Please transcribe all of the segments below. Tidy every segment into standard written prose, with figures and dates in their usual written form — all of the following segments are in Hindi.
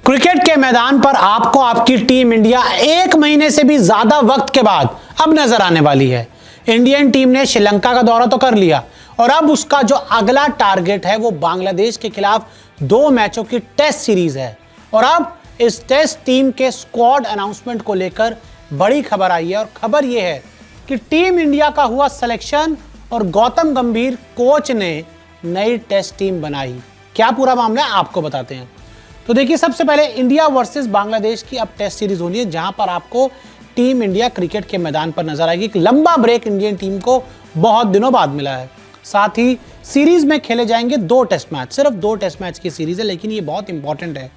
क्रिकेट के मैदान पर आपको आपकी टीम इंडिया 1 महीने से भी ज्यादा वक्त के बाद अब नजर आने वाली है। इंडियन टीम ने श्रीलंका का दौरा तो कर लिया और अब उसका जो अगला टारगेट है वो बांग्लादेश के खिलाफ 2 मैचों की टेस्ट सीरीज है। और अब इस टेस्ट टीम के स्क्वाड अनाउंसमेंट को लेकर बड़ी खबर आई है और खबर यह है कि टीम इंडिया का हुआ सिलेक्शन और गौतम गंभीर कोच ने नई टेस्ट टीम बनाई। क्या पूरा मामला है आपको बताते हैं। तो देखिए, सबसे पहले इंडिया वर्सेस बांग्लादेश की अब टेस्ट सीरीज होनी है, जहां पर आपको टीम इंडिया क्रिकेट के मैदान पर नजर आएगी। एक लंबा ब्रेक इंडियन टीम को बहुत दिनों बाद मिला है। साथ ही सीरीज में खेले जाएंगे 2 टेस्ट मैच, सिर्फ 2 टेस्ट मैच की सीरीज है, लेकिन ये बहुत इंपॉर्टेंट है।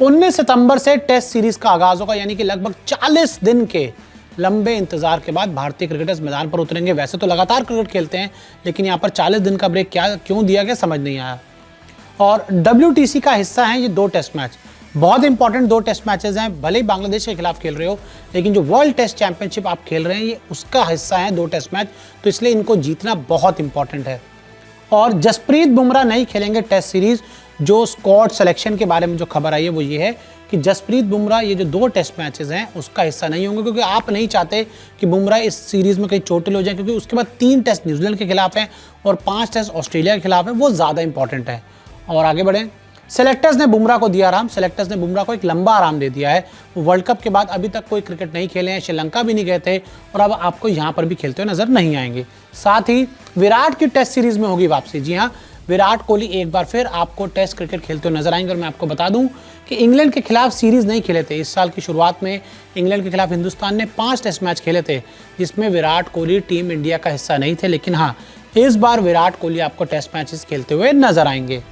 19 सितंबर से टेस्ट सीरीज का आगाज होगा, यानी कि लगभग 40 दिन के लंबे इंतजार के बाद भारतीय क्रिकेटर्स मैदान पर उतरेंगे। वैसे तो लगातार क्रिकेट खेलते हैं, लेकिन यहाँ पर 40 दिन का ब्रेक क्यों दिया गया समझ नहीं आया। और WTC का हिस्सा है ये 2 टेस्ट मैच, बहुत इंपॉर्टेंट 2 टेस्ट मैचेस हैं। भले ही बांग्लादेश के खिलाफ खेल रहे हो, लेकिन जो वर्ल्ड टेस्ट चैंपियनशिप आप खेल रहे हैं ये उसका हिस्सा है 2 टेस्ट मैच, तो इसलिए इनको जीतना बहुत इंपॉर्टेंट है। और जसप्रीत बुमराह नहीं खेलेंगे टेस्ट सीरीज। जो स्क्वाड सिलेक्शन के बारे में जो खबर आई है वो ये है कि जसप्रीत बुमराह ये जो 2 टेस्ट मैचेस हैं उसका हिस्सा नहीं होंगे, क्योंकि आप नहीं चाहते कि बुमराह इस सीरीज में कहीं चोटिल हो जाए, क्योंकि उसके बाद 3 टेस्ट न्यूजीलैंड के खिलाफ हैं और 5 टेस्ट ऑस्ट्रेलिया के खिलाफ है, वो ज़्यादा इंपॉर्टेंट है। और आगे बढ़ें, सेलेक्टर्स ने बुमराह को दिया आराम। सेलेक्टर्स ने बुमराह को एक लंबा आराम दे दिया है। वो वर्ल्ड कप के बाद अभी तक कोई क्रिकेट नहीं खेले हैं, श्रीलंका भी नहीं गए थे और अब आपको यहाँ पर भी खेलते हुए नजर नहीं आएंगे। साथ ही विराट की टेस्ट सीरीज में होगी वापसी। जी हाँ, विराट कोहली एक बार फिर आपको टेस्ट क्रिकेट खेलते हुए नजर आएंगे। और मैं आपको बता दूं कि इंग्लैंड के खिलाफ सीरीज नहीं खेले थे। इस साल की शुरुआत में इंग्लैंड के खिलाफ हिंदुस्तान ने 5 टेस्ट मैच खेले थे, जिसमें विराट कोहली टीम इंडिया का हिस्सा नहीं थे। लेकिन हाँ, इस बार विराट कोहली आपको टेस्ट मैचेस खेलते हुए नजर आएंगे।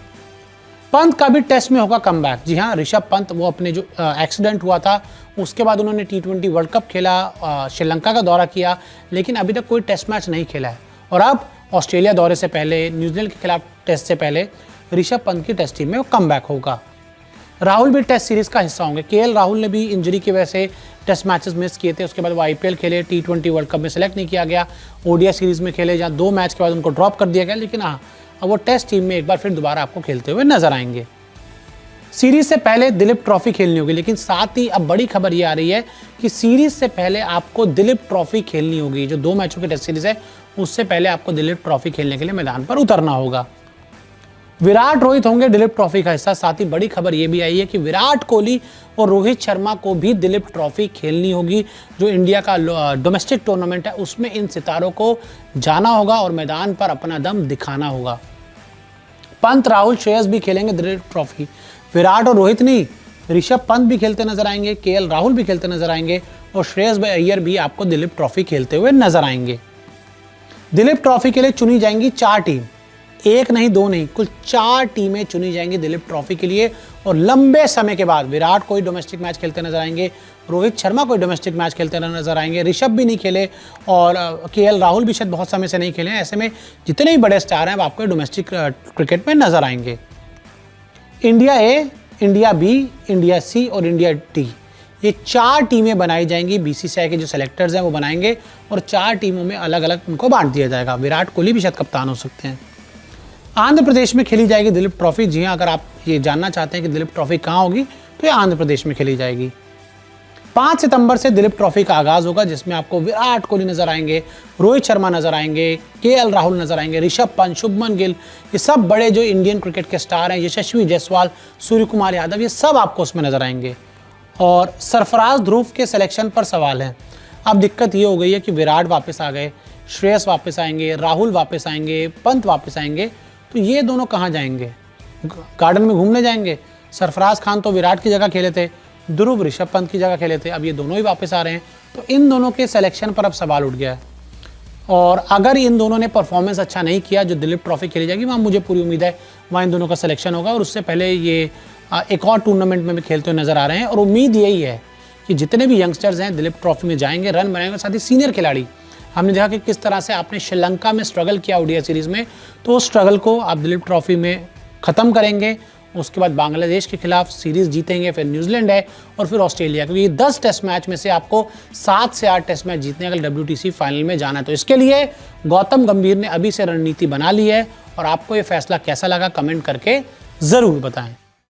पंत का भी टेस्ट में होगा कमबैक। जी हाँ, ऋषभ पंत, वो अपने जो एक्सीडेंट हुआ था उसके बाद उन्होंने T20 वर्ल्ड कप खेला, श्रीलंका का दौरा किया, लेकिन अभी तक कोई टेस्ट मैच नहीं खेला है। और अब ऑस्ट्रेलिया दौरे से पहले, न्यूजीलैंड के खिलाफ टेस्ट से पहले ऋषभ पंत की टेस्ट टीम में वो कमबैक होगा। राहुल भी टेस्ट सीरीज का हिस्सा होंगे। KL राहुल ने भी इंजरी की वजह से टेस्ट मैचेस मिस किए थे। उसके बाद वो IPL खेले, T20 वर्ल्ड कप में सेलेक्ट नहीं किया गया, ODI सीरीज में खेले जहाँ 2 मैच के बाद उनको ड्रॉप कर दिया गया। लेकिन हाँ, अब वो टेस्ट टीम में एक बार फिर दोबारा आपको खेलते हुए नजर आएंगे। सीरीज से पहले दिलीप ट्रॉफी खेलनी होगी, लेकिन साथ ही अब बड़ी खबर ये आ रही है कि सीरीज से पहले आपको दिलीप ट्रॉफी खेलनी होगी। जो 2 मैचों की टेस्ट सीरीज है उससे पहले आपको दिलीप ट्रॉफी खेलने के लिए मैदान पर उतरना होगा। विराट रोहित होंगे दिलीप ट्रॉफी का हिस्सा। साथ ही बड़ी खबर यह भी आई है कि विराट कोहली और रोहित शर्मा को भी दिलीप ट्रॉफी खेलनी होगी। जो इंडिया का डोमेस्टिक टूर्नामेंट है उसमें इन सितारों को जाना होगा और मैदान पर अपना दम दिखाना होगा। पंत, राहुल, श्रेयस भी खेलेंगे दिलीप ट्रॉफी। विराट और रोहित नहीं, ऋषभ पंत भी खेलते नजर आएंगे, KL राहुल भी खेलते नजर आएंगे और श्रेयस अय्यर भी आपको दिलीप ट्रॉफी खेलते हुए नजर आएंगे। दिलीप ट्रॉफी के लिए चुनी जाएंगी 4 टीम, 1 नहीं 2 नहीं, कुल 4 टीमें चुनी जाएंगी दिलीप ट्रॉफी के लिए। और लंबे समय के बाद विराट कोई डोमेस्टिक मैच खेलते नजर आएंगे, रोहित शर्मा कोई डोमेस्टिक मैच खेलते नजर आएंगे, ऋषभ भी नहीं खेले और KL राहुल भी शायद बहुत समय से नहीं खेले। ऐसे में जितने भी बड़े स्टार हैं वो आपको डोमेस्टिक क्रिकेट में नजर आएंगे। India A, India B, India C और इंडिया D, ये 4 टीमें बनाई जाएंगी। BCCI के जो सेलेक्टर्स हैं वो बनाएंगे और 4 टीमों में अलग अलग उनको बांट दिया जाएगा। विराट कोहली भी शायद कप्तान हो सकते हैं। आंध्र प्रदेश में खेली जाएगी दिलीप ट्रॉफी। जी हाँ, अगर आप ये जानना चाहते हैं कि दिलीप ट्रॉफी कहाँ होगी तो ये आंध्र प्रदेश में खेली जाएगी। 5 सितंबर से दिलीप ट्रॉफी का आगाज होगा, जिसमें आपको विराट कोहली नजर आएंगे, रोहित शर्मा नजर आएंगे, KL राहुल नजर आएंगे, ऋषभ पंत, शुभमन गिल, ये सब बड़े जो इंडियन क्रिकेट के स्टार हैं, यशस्वी जायसवाल, सूर्य कुमार यादव, ये सब आपको उसमें नजर आएंगे। और सरफराज ध्रुव के सिलेक्शन पर सवाल है। अब दिक्कत ये हो गई है कि विराट वापस आ गए, श्रेयस वापस आएंगे, राहुल वापस आएंगे, पंत वापस आएंगे, तो ये दोनों कहाँ जाएंगे? गार्डन में घूमने जाएंगे? सरफराज खान तो विराट की जगह खेले थे, ध्रुव ऋषभ पंत की जगह खेले थे, अब ये दोनों ही वापस आ रहे हैं, तो इन दोनों के सिलेक्शन पर अब सवाल उठ गया है। और अगर इन दोनों ने परफॉर्मेंस अच्छा नहीं किया, जो दिलीप ट्रॉफी खेली जाएगी वहाँ मुझे पूरी उम्मीद है वहाँ इन दोनों का सिलेक्शन होगा। और उससे पहले ये एक और टूर्नामेंट में भी खेलते हुए नजर आ रहे हैं और उम्मीद यही है कि जितने भी यंगस्टर्स हैं दिलीप ट्रॉफी में जाएंगे, रन बनाएंगे। साथ ही सीनियर खिलाड़ी, हमने देखा कि किस तरह से आपने श्रीलंका में स्ट्रगल किया ODI सीरीज़ में, तो उस स्ट्रगल को आप दिलीप ट्रॉफी में ख़त्म करेंगे। उसके बाद बांग्लादेश के खिलाफ सीरीज़ जीतेंगे, फिर न्यूजीलैंड है और फिर ऑस्ट्रेलिया, क्योंकि ये 10 टेस्ट मैच में से आपको 7 से 8 टेस्ट मैच जीतने अगर WTC फाइनल में जाना है। तो इसके लिए गौतम गंभीर ने अभी से रणनीति बना ली है और आपको ये फैसला कैसा लगा कमेंट करके ज़रूर बताएं।